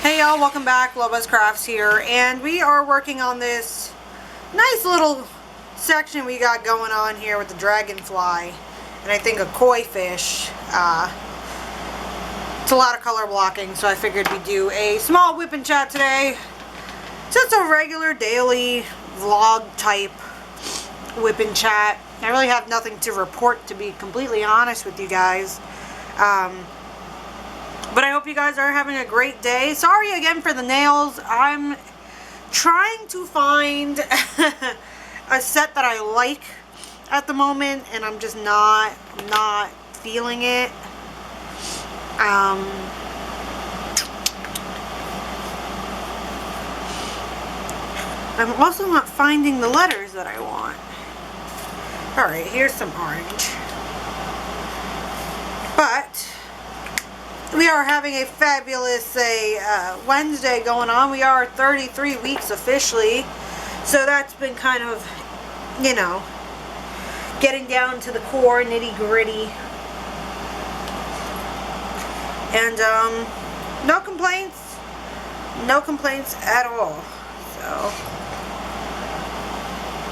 Hey y'all, welcome back. Loba's Crafts here, and we are working on this nice little section we got going on here with the dragonfly and I think a koi fish. It's a lot of color blocking, so I figured we'd do a small whip and chat today. Just a regular daily vlog type whip and chat. I really have nothing to report, to be completely honest with you guys. But I hope you guys are having a great day. Sorry again for the nails. I'm trying to find a set that I like at the moment, and I'm just not feeling it. I'm also not finding the letters that I want. Alright, here's some orange. But we are having a fabulous Wednesday going on. We are 33 weeks officially. So that's been kind of, you know, getting down to the core, nitty gritty. And no complaints. No complaints at all. So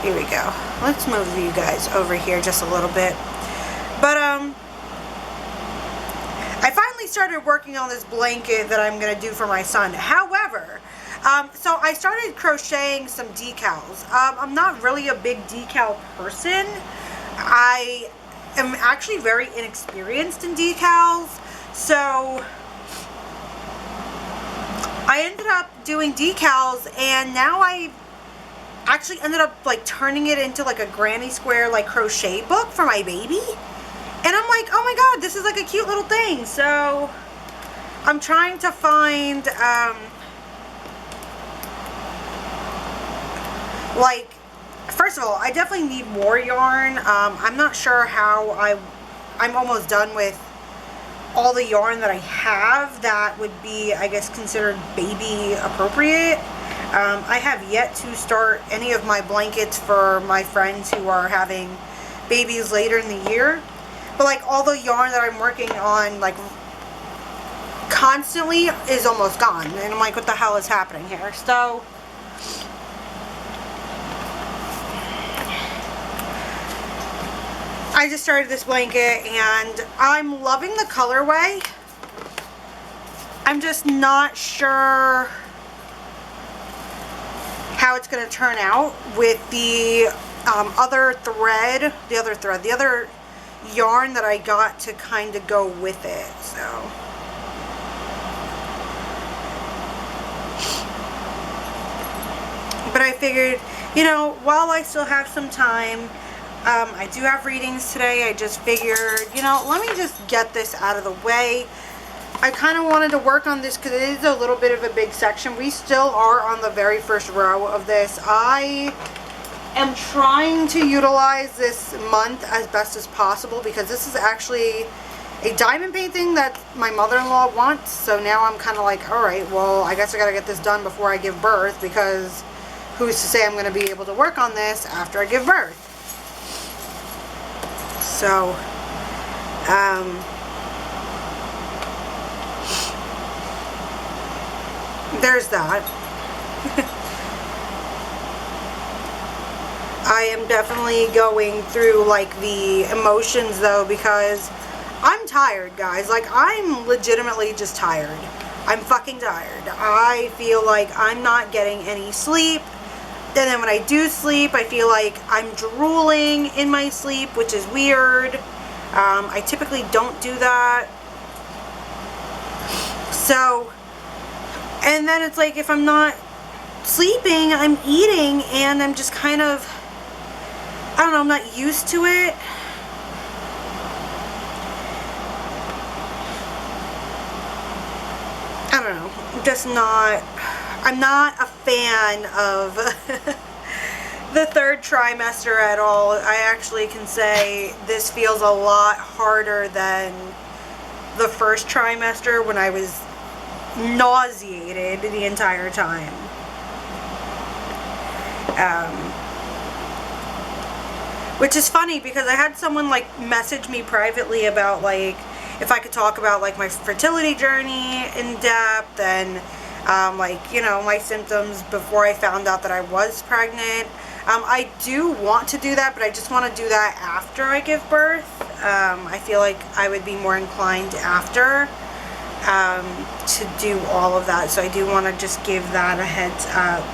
here we go. Let's move you guys over here just a little bit. But I finally started working on this blanket that I'm going to do for my son. However, so I started crocheting some decals. I'm not really a big decal person. I am actually very inexperienced in decals. So I ended up doing decals, and now I actually ended up like turning it into like a granny square like crochet book for my baby. And I'm like, oh my god, this is like a cute little thing. So I'm trying to find like, first of all, I definitely need more yarn. I'm not sure how I'm almost done with all the yarn that I have that would be, I guess, considered baby appropriate. I have yet to start any of my blankets for my friends who are having babies later in the year. But like all the yarn that I'm working on like constantly is almost gone. And I'm like, what the hell is happening here? So I just started this blanket and I'm loving the colorway. I'm just not sure how it's going to turn out with the other yarn that I got to kind of go with it. So but I figured, you know, while I still have some time, I do have readings today. I just figured, you know, let me just get this out of the way. I kind of wanted to work on this because it is a little bit of a big section. We still are on the very first row of this. I am trying to utilize this month as best as possible because this is actually a diamond painting that my mother-in-law wants. So now I'm kind of like, alright, well, I guess I gotta get this done before I give birth, because who's to say I'm going to be able to work on this after I give birth. So there's that. I am definitely going through like the emotions though, because I'm tired, guys. Like, I'm legitimately just tired. I'm fucking tired. I feel like I'm not getting any sleep. And then when I do sleep, I feel like I'm drooling in my sleep, which is weird. I typically don't do that. So, and then it's like if I'm not sleeping, I'm eating, and I'm just kind of, I don't know, I'm not used to it. I don't know, I'm not a fan of the third trimester at all. I actually can say this feels a lot harder than the first trimester when I was nauseated the entire time. Which is funny because I had someone like message me privately about like if I could talk about like my fertility journey in depth, and like, you know, my symptoms before I found out that I was pregnant. I do want to do that, but I just want to do that after I give birth. I feel like I would be more inclined after to do all of that. So I do want to just give that a heads up.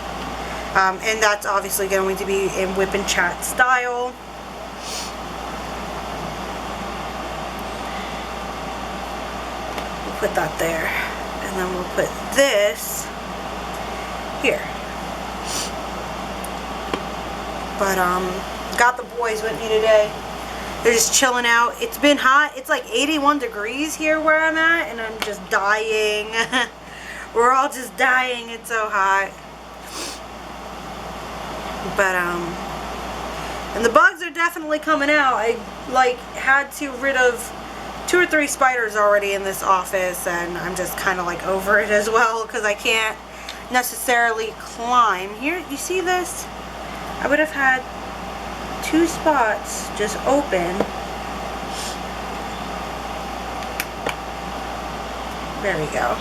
And that's obviously going to be in WIP and Chat style. We'll put that there. And then we'll put this here. But, got the boys with me today. They're just chilling out. It's been hot. It's like 81 degrees here where I'm at, and I'm just dying. We're all just dying. It's so hot. But, and the bugs are definitely coming out. I, like, had to rid of 2 or 3 spiders already in this office, and I'm just kind of, like, over it as well, because I can't necessarily climb. Here, you see this? I would have had 2 spots just open. There we go.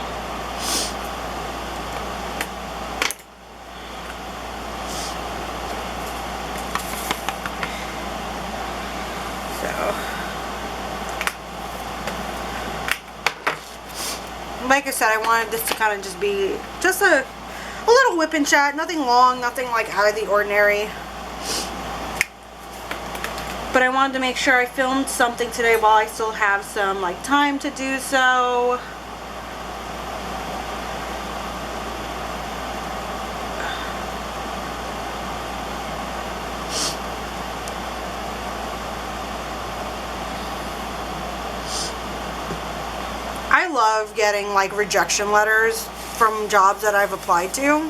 So, like I said, I wanted this to kind of just be just a little whip and chat, nothing long, nothing like out of the ordinary. But I wanted to make sure I filmed something today while I still have some like time to do so. I love getting like rejection letters from jobs that I've applied to.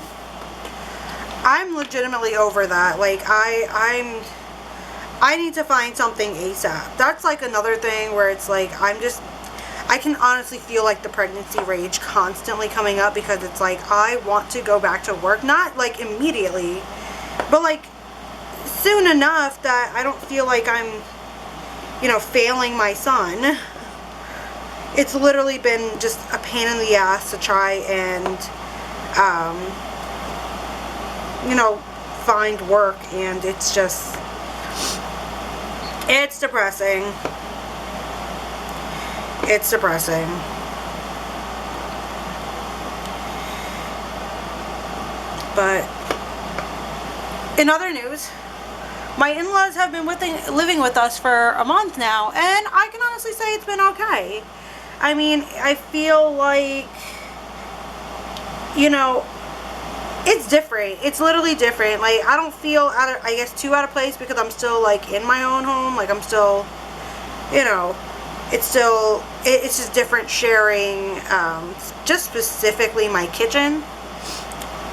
I'm legitimately over that. Like I need to find something ASAP. That's like another thing where it's like I can honestly feel like the pregnancy rage constantly coming up, because it's like I want to go back to work, not like immediately, but like soon enough that I don't feel like I'm, you know, failing my son. It's literally been just a pain in the ass to try and, you know, find work, and it's just, it's depressing. It's depressing. But, in other news, my in-laws have been living with us for a month now, and I can honestly say it's been okay. I mean, I feel like, you know, it's different. It's literally different. Like, I don't feel I guess too out of place, because I'm still like in my own home. Like, I'm still, you know, it's just different sharing, just specifically my kitchen.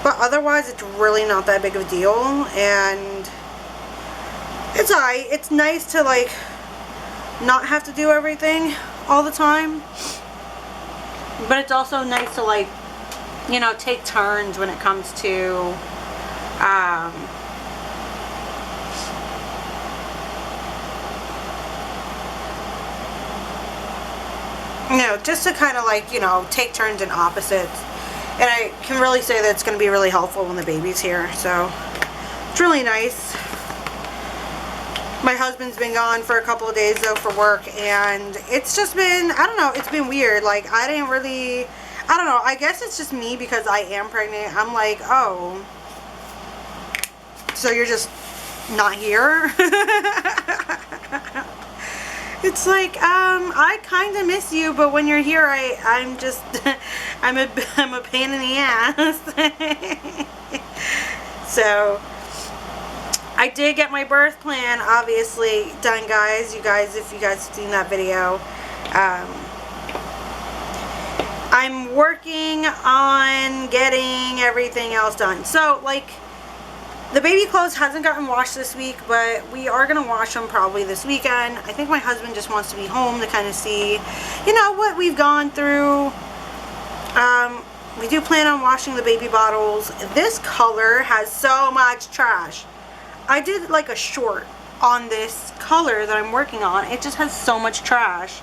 But otherwise, it's really not that big of a deal, and it's alright. It's nice to like not have to do everything all the time, but it's also nice to like, you know, take turns when it comes to you know, just to kind of like, you know, take turns in opposites. And I can really say that it's going to be really helpful when the baby's here, so it's really nice. My husband's been gone for a couple of days though for work, and it's just been, I don't know, it's been weird. Like, I don't know, I guess it's just me because I am pregnant. I'm like, oh, so you're just not here? It's like, I kind of miss you, but when you're here, I'm just, I'm a pain in the ass. So, I did get my birth plan, obviously, done, guys. You guys, if you guys have seen that video. I'm working on getting everything else done. So, like, the baby clothes hasn't gotten washed this week, but we are going to wash them probably this weekend. I think my husband just wants to be home to kind of see, you know, what we've gone through. We do plan on washing the baby bottles. This color has so much trash. I did like a short on this color that I'm working on. It just has so much trash.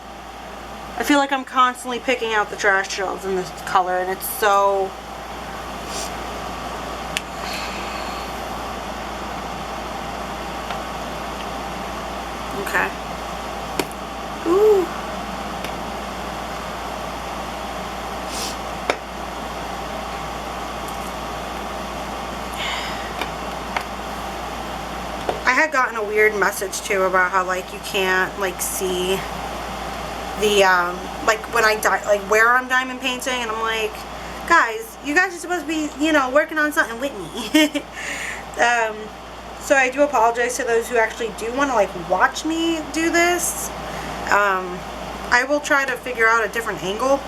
I feel like I'm constantly picking out the trash shelves in this color, and it's so Okay. Ooh. I had gotten a weird message too about how like you can't like see the like when I like where I'm diamond painting, and I'm like, guys, you guys are supposed to be, you know, working on something with me. So I do apologize to those who actually do want to like watch me do this. I will try to figure out a different angle.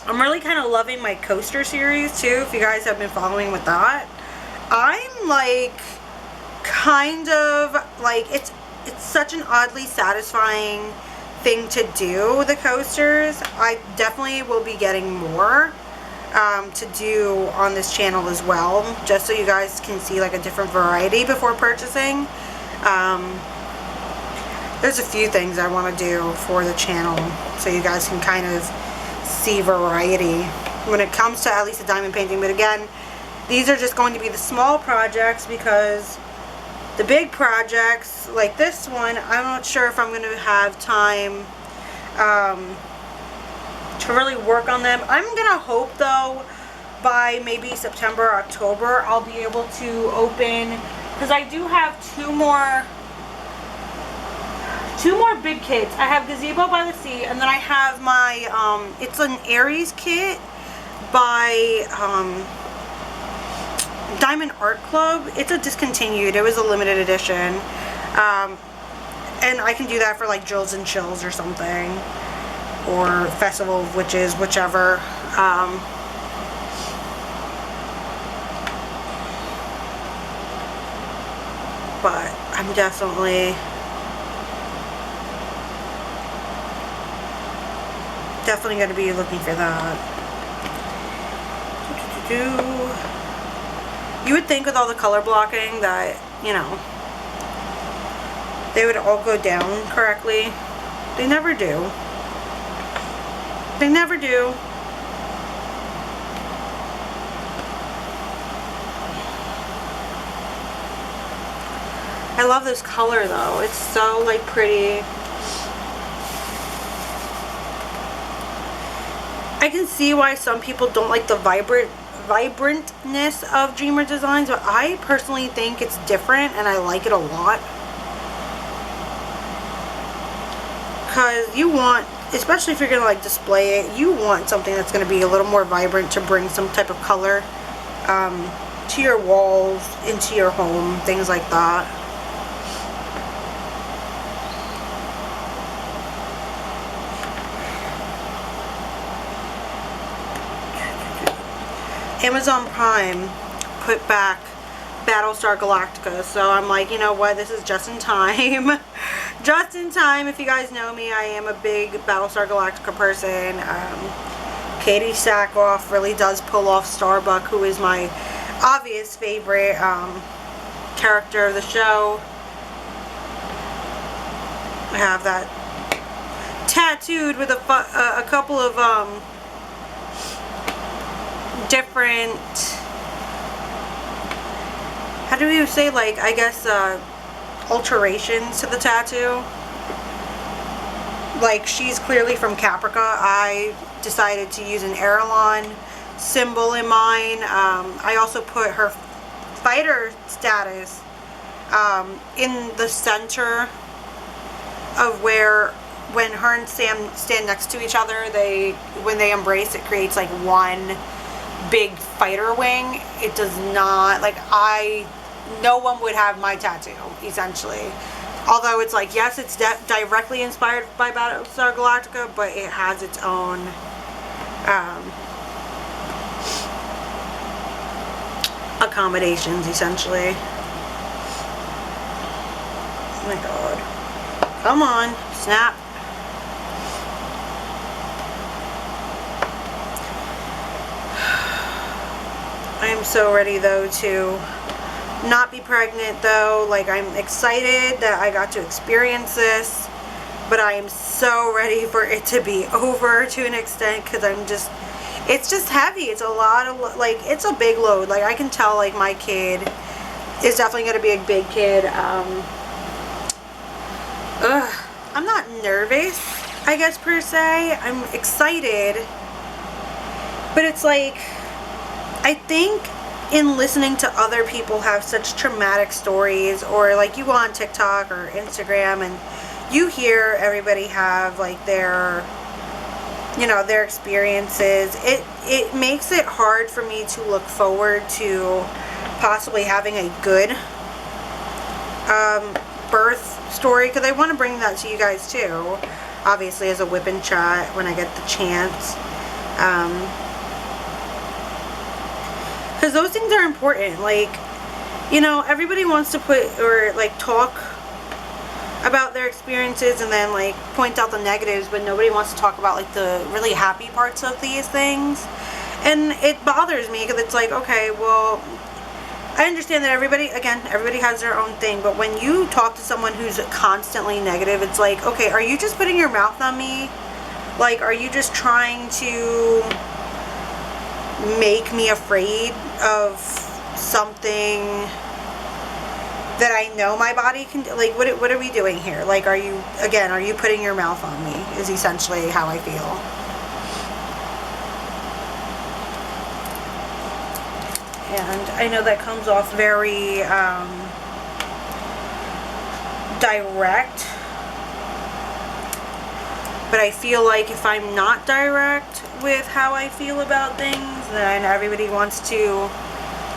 I'm really kind of loving my coaster series too, if you guys have been following with that. I'm like kind of like, it's such an oddly satisfying thing to do, the coasters. I definitely will be getting more to do on this channel as well, just so you guys can see like a different variety before purchasing. There's a few things I want to do for the channel so you guys can kind of see variety when it comes to at least the diamond painting. But again, these are just going to be the small projects, because the big projects like this one, I'm not sure if I'm going to have time to really work on them. I'm gonna hope though by maybe September or October I'll be able to open, because I do have two more big kits. I have Gazebo by the Sea, and then I have my it's an Aries kit by Diamond Art Club. It's a discontinued, it was a limited edition, and I can do that for like Jills and Chills or something, or Festival of Witches, whichever. But I'm definitely going to be looking for that. You would think with all the color blocking that, you know, they would all go down correctly. They never do. They never do. I love this color though. It's so like pretty. I can see why some people don't like the vibrantness of Dreamer Designs, but I personally think it's different and I like it a lot. Because you want, especially if you're going to like display it, you want something that's going to be a little more vibrant to bring some type of color to your walls, into your home, things like that. Amazon Prime put back Battlestar Galactica, so I'm like, you know what, this is just in time. Just in time. If you guys know me, I am a big Battlestar Galactica person. Katie Sackhoff really does pull off Starbuck, who is my obvious favorite character of the show. I have that tattooed with a couple of different, how do you say, like, I guess alterations to the tattoo. Like, she's clearly from Caprica. I decided to use an Airlon symbol in mine. I also put her fighter status in the center of where, when her and Sam stand next to each other, when they embrace, it creates like one big fighter wing. It does not, like, no one would have my tattoo, essentially. Although it's like, yes, it's directly inspired by Battlestar Galactica, but it has its own accommodations, essentially. Oh my god. Come on, snap. I am so ready though to not be pregnant though. Like, I'm excited that I got to experience this, but I am so ready for it to be over to an extent, because it's just heavy. It's a lot of, like, it's a big load. Like, I can tell, like, my kid is definitely going to be a big kid. I'm not nervous, I guess, per se. I'm excited. But it's like, I think in listening to other people have such traumatic stories, or like you go on TikTok or Instagram and you hear everybody have like their, you know, their experiences. It makes it hard for me to look forward to possibly having a good birth story, because I want to bring that to you guys too, obviously, as a WIP and Chat when I get the chance, because those things are important. Like, you know, everybody wants to put or like talk about their experiences and then like point out the negatives, but nobody wants to talk about like the really happy parts of these things. And it bothers me because it's like, okay, well, I understand that everybody has their own thing, but when you talk to someone who's constantly negative, it's like, okay, are you just putting your mouth on me? Like, are you just trying to make me afraid of something that I know my body can do? Like, what are we doing here? Like, are you putting your mouth on me, is essentially how I feel. And I know that comes off very direct, but I feel like if I'm not direct with how I feel about things, then everybody wants to,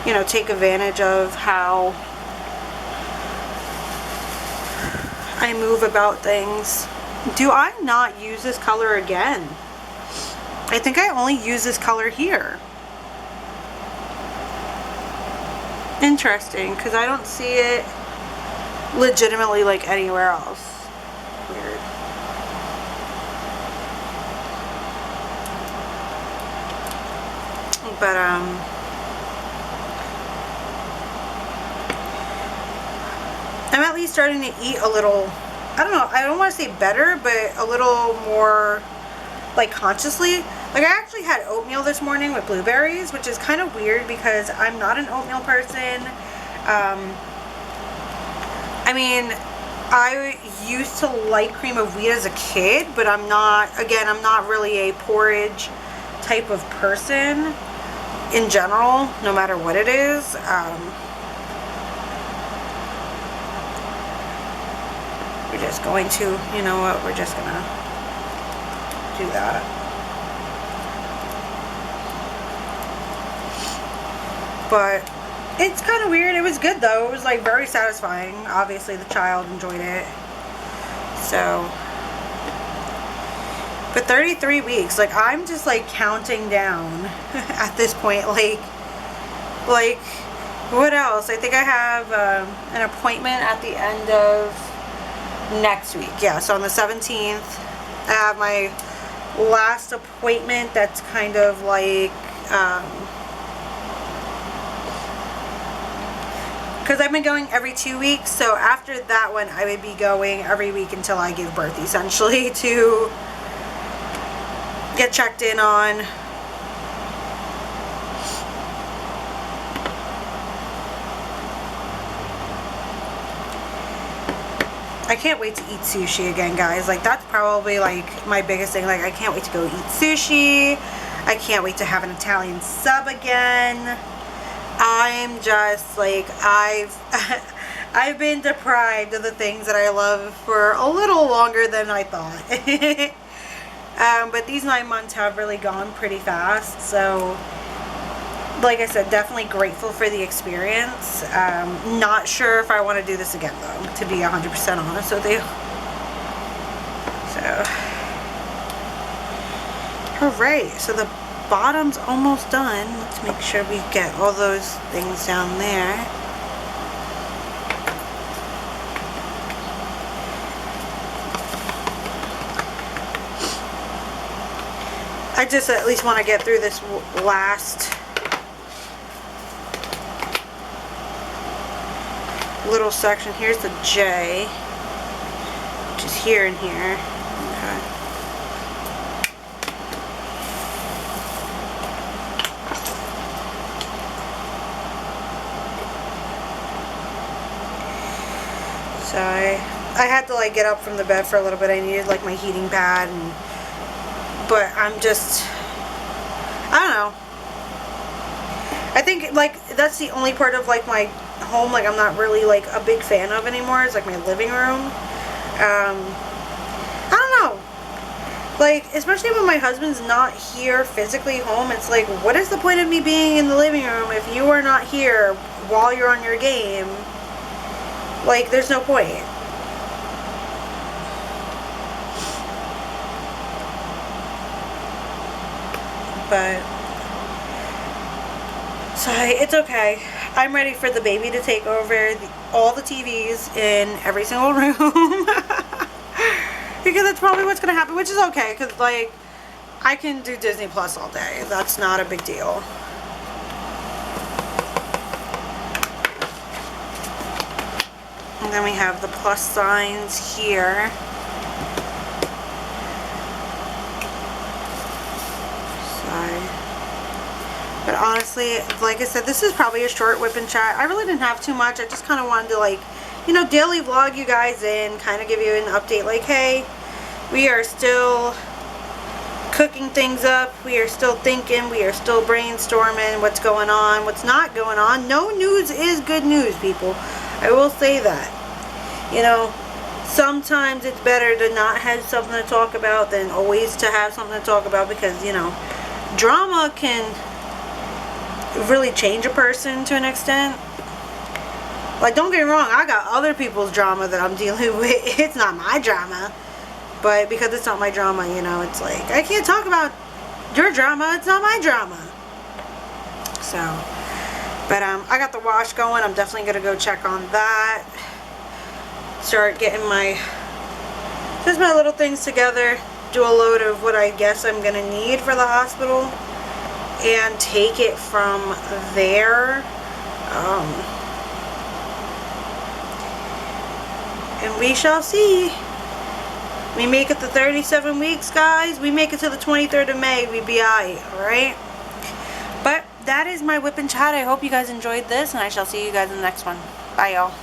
you know, take advantage of how I move about things. Do I not use this color again? I think I only use this color here. Interesting, because I don't see it legitimately like anywhere else. Weird. But I'm at least starting to eat a little, I don't know, I don't want to say better, but a little more like consciously. Like, I actually had oatmeal this morning with blueberries, which is kind of weird because I'm not an oatmeal person. I mean, I used to like cream of wheat as a kid, but I'm not really a porridge type of person in general, no matter what it is. We're just going to, you know what, we're just gonna do that. But it's kind of weird. It was good though. It was like very satisfying. Obviously the child enjoyed it. So, but 33 weeks, like, I'm just like counting down at this point. Like what else? I think I have an appointment at the end of next week. Yeah, so on the 17th I have my last appointment. That's kind of like because I've been going every 2 weeks, so after that one I would be going every week until I give birth, essentially, to get checked in on. I can't wait to eat sushi again, guys. Like, that's probably like my biggest thing. Like, I can't wait to go eat sushi. I can't wait to have an Italian sub again. I'm just like, I've been deprived of the things that I love for a little longer than I thought. But these 9 months have really gone pretty fast. So, like I said, definitely grateful for the experience. Not sure if I want to do this again, though, to be 100% honest with you. So, alright, so the bottom's almost done. Let's make sure we get all those things down there. I just at least want to get through this last little section. Here's the J, which is here and here. Okay. I had to like get up from the bed for a little bit. I needed like my heating pad, but I'm just, I don't know. I think like that's the only part of like my home like I'm not really like a big fan of anymore. It's like my living room. I don't know. Like, especially when my husband's not here physically home, it's like, what is the point of me being in the living room if you are not here while you're on your game? Like, there's no point. But, so it's okay. I'm ready for the baby to take over all the TVs in every single room. Because that's probably what's going to happen, which is okay. Because, like, I can do Disney Plus all day. That's not a big deal. And then we have the plus signs here. But honestly, like I said, this is probably a short whip and chat. I really didn't have too much. I just kind of wanted to, like, you know, daily vlog you guys in, kind of give you an update, like, hey, we are still cooking things up. We are still thinking. We are still brainstorming what's going on, what's not going on. No news is good news, people. I will say that. You know, sometimes it's better to not have something to talk about than always to have something to talk about, because, you know, drama can really change a person to an extent. Like, don't get me wrong, I got other people's drama that I'm dealing with. It's not my drama. But because it's not my drama, you know, it's like, I can't talk about your drama. It's not my drama. So, but I got the wash going. I'm definitely going to go check on that. Start getting just my little things together. Do a load of what I guess I'm going to need for the hospital. And take it from there. And we shall see. We make it to 37 weeks, guys. We make it to the 23rd of May. We be alright? But that is my whip and chat. I hope you guys enjoyed this, and I shall see you guys in the next one. Bye, y'all.